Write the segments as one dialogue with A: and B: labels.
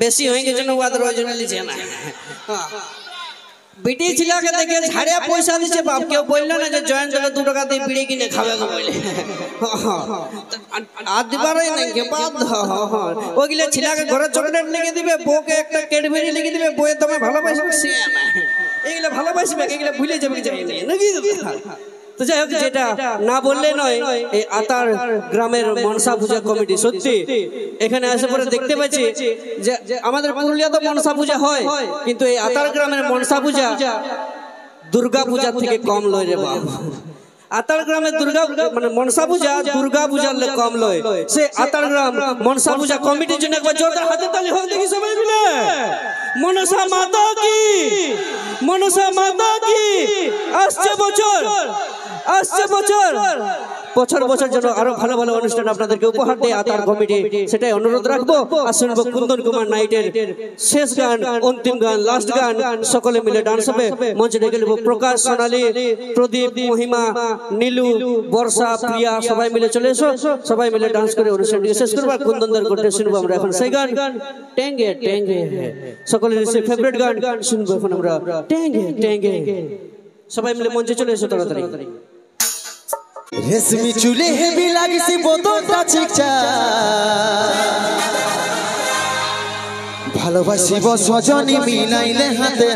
A: বেশি হয়ে গেছে না ওদের ওই জন্য লিছে না বিটি ছিলাকে দেখে ঝাড়িয়া পয়সা দিচ্ছে বাপ কেউ বললো না যে জয়েন থেকে 2 টাকা দিয়ে বিড়ি কিনে খাবে গো বলে আর দিবারই নাই কে বাদ ওইগুলো ছিলাকে ঘরে চকলেট লিখে দিবে বউকে একটা ক্যাডবেরি লিখে দিবে বউয়ে তোমায় ভালোবাসবে সে না এইগুলো ভালোবাসবে এগুলো ভুলে যাবে যাই নাকি তো যাই হোক যেটা না বললে নয় এই আতার গ্রামের মনসা পূজা কমিটি সত্যি এখানে আসে পরে দেখতে পাচ্ছি যে আমাদের পুরুলিয়া তো মনসা পূজা হয় কিন্তু এই আতার গ্রামের মনসা পূজা দুর্গা পূজা থেকে কম লয় রে বাবা আতার গ্রামে দুর্গা মানে মনসা পূজা দুর্গা পূজার কম লয় সে আতার গ্রাম মনসা পূজা কমিটির জন্য একবার জোরদার হাতে তালি হোক দেখি সবাই মিলে মনসা মাতা কি আসছে বছর বছর বছর যেন আরো ভালো ভালো অনুষ্ঠান আপনাদেরকে উপহার দেয় আতার কমিটি সেটাই অনুরোধ রাখবো আর শুনবো কুন্দন কুমার নাইটের শেষ গান অন্তিম গান লাস্ট গান সকলে মিলে ডান্স হবে মঞ্চে ডেকে নেব প্রকাশ সোনালী প্রদীপ মহিমা নীলু বর্ষা প্রিয়া সবাই মিলে চলে এসো সবাই মিলে ডান্স করে অনুষ্ঠানটিকে শেষ করবো আর কুন্দনদার করতে শুনবো আমরা এখন সেই গান টেঙ্গে টেঙ্গে সকলের ফেভারিট গান শুনবো এখন আমরা টেঙ্গে টেঙ্গে সবাই মিলে মঞ্চে চলে এসো তাড়াতাড়ি
B: রেশমি চুলে হেভি লাগিছে বোতলটা চিকচা ভালোবাসিব সজনী মিলাইলে হাতে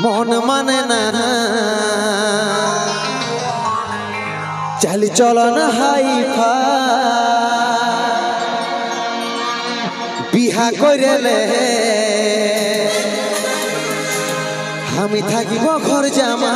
B: মন মানে না চালি চলন হাইফা বিহা কইরেলে আমি থাকিব ঘর জামা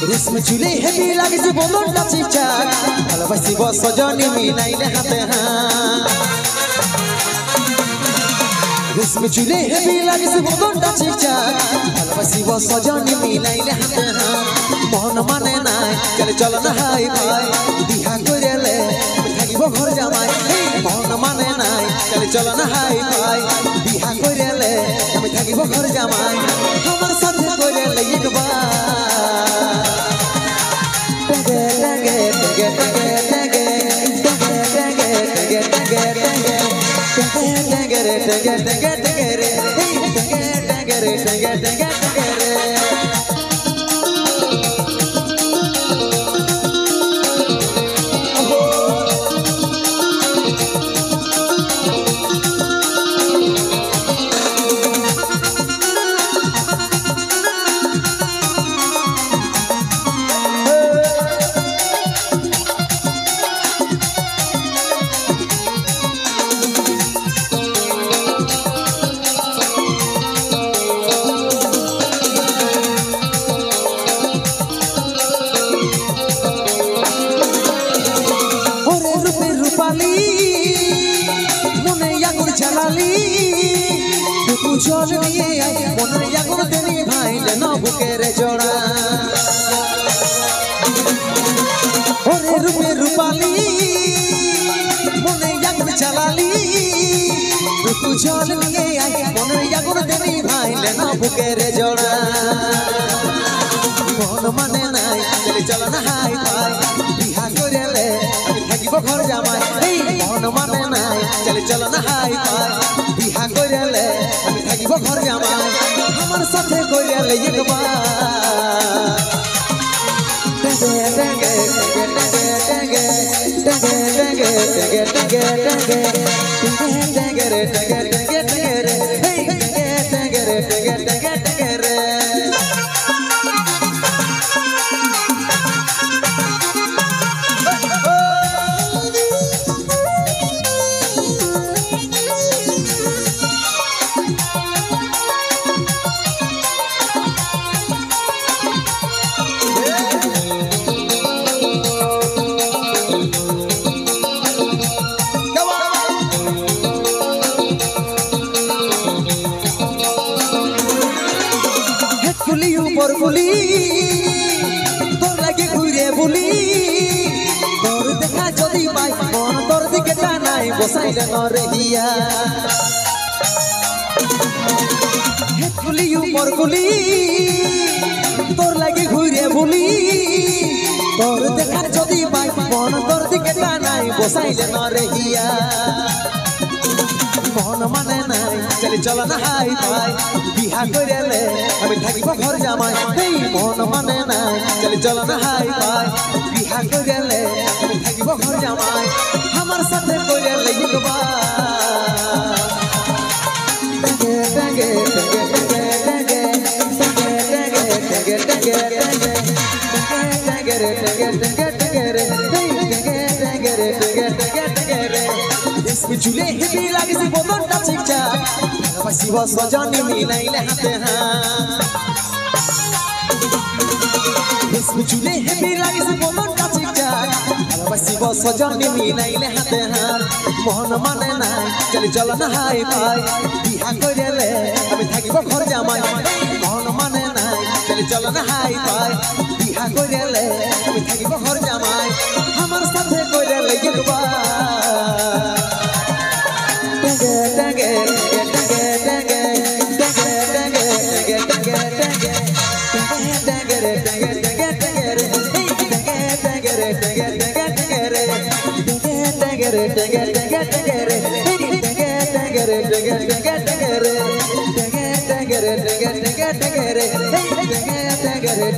B: রেশমি চুলে হেভি লাগিছে বোতলটা চিকচা ভালোবাসিব সজনী মিলাইলে হাতে রেশমি চুলে হেভি লাগিছে বোতলটা চিকচা ভালোবাসিব সজনী মিলাইলে হাতে মন মানে নাই চলে চল না হাই ভাই বিহা কইরেলে থাকিব ঘর জামাই মন মানে নাই চলে চল না হাই ভাই বিহা কইরেলে আমি থাকিব ঘর জামাই আমার সাথে কইরেলে একবার চল নিয়ে মনের আগুন তেরি ভাইলে ন বুকের জোড়া ওরে রূপে রূপালি মনে আগুন জ্বালালি তুই চল নিয়ে মনের আগুন তেরি ভাইলে ন বুকের জোড়া মন মানে নাই চল না হাই ভাই বিহা করেলে আমি থাকিব ঘর জামাই মন মানে নাই চল না হাই ভাই বিহা করেলে আমি থাকিব ঘর জামাই আমার সাথে কইলে একবার টেঙ্গে টেঙ্গে টেঙ্গে টেঙ্গে টেঙ্গে টেঙ্গে টেঙ্গে টেঙ্গে রে টেঙ্গে টেঙ্গে টেঙ্গে রে টেঙ্গে রে টেঙ্গে টেঙ্গে টেঙ্গে রে বসাইলে নরেহিয়া হে কুলি উপর কুলি তোর লাগি ঘুরে বলি তোর দেখার যদি পাই মন তোর দিকে টানাই বসাইলে নরেহিয়া মন মানে নাই চলে চল না হাই পাই বিহা কইলে আমি থাকিব ঘর জামাই এই মন মানে নাই চলে চল না হাই পাই বিহা কইলে আমি থাকিব ঘর জামাই আমার সাথে কইলে একবার টাগে টাগে টাগে টাগে টাগে টাগে টাগে টাগে রে টাগে টাগে টাগে রে টাগে টাগে রে টাগে টাগে টাগে রে इसमें चूल्हे हेवी लागे से बोतल टा चिकचा बसी बस सजनी मिलाइले हाथे हाथ इसमें चूल्हे हेवी लागे से बोतल टा चिकचा बसी बस सजनी मिलाइले हाथे हाथ मोहन माने নাই চলে চল না হাই পাই বিহা কইলে আমি থাকিব ঘর জামাই মোহন মানে নাই চলে চল না হাই পাই বিহা কইলে আমি থাকিব ঘর জামাই আমার সাথে কইলে একবার টাগে টাগে টাগে টাগে টাগে টাগে টাগে টাগে রে টাগে টাগে টাগে রে টাগে রে টাগে টাগে টাগে রে টাগে রে টাগে টাগে টাগে রে টাগে রে টাগে টাগে টাগে রে টাগে রে টাগে টাগে টাগে রে টাগে রে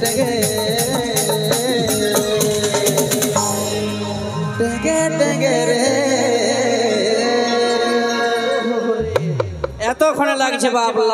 B: টাগে টাগে রে
A: এতক্ষণে লাগছে বাবলা।